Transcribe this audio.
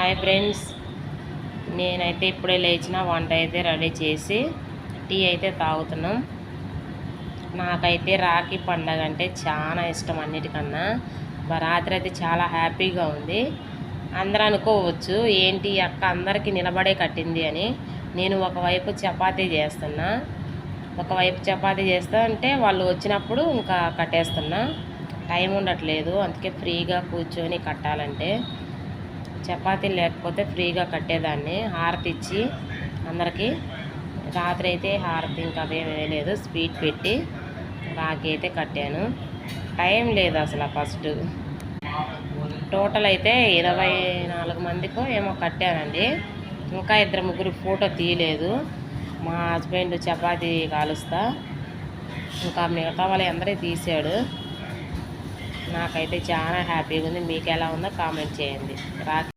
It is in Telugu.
హాయ్ ఫ్రెండ్స్, నేనైతే ఇప్పుడే లేచిన వంట అయితే రెడీ చేసి టీ అయితే తాగుతున్నాం. నాకైతే రాఖీ పండగ అంటే చాలా ఇష్టం అన్నిటికన్నా. రాత్రి అయితే చాలా హ్యాపీగా ఉంది. అందరూ అనుకోవచ్చు ఏంటి అక్క అందరికీ నిలబడే కట్టింది అని. నేను ఒకవైపు చపాతీ చేస్తున్నా, ఒకవైపు చపాతీ చేస్తా అంటే వాళ్ళు వచ్చినప్పుడు ఇంకా కట్టేస్తున్నా. టైం ఉండట్లేదు, అందుకే ఫ్రీగా కూర్చొని కట్టాలంటే. చపాతీ లేకపోతే ఫ్రీగా కట్టేదాన్ని, హారతి ఇచ్చి అందరికీ. రాత్రి అయితే హారతి ఇంకా అవేం వేయలేదు, స్వీట్ పెట్టి రాఖీ అయితే కట్టాను. టైం లేదు అసలు. ఫస్ట్ టోటల్ అయితే 24 మందికో ఏమో కట్టానండి. ఇంకా 2-3 ఫోటో తీయలేదు. మా హస్బెండ్ చపాతీ కాలుస్తా, ఇంకా మిగతా వాళ్ళు అందరూ తీసాడు. నాకైతే చాలా హ్యాపీగా ఉంది. మీకు ఎలా ఉందో కామెంట్ చేయండి. రాఖీ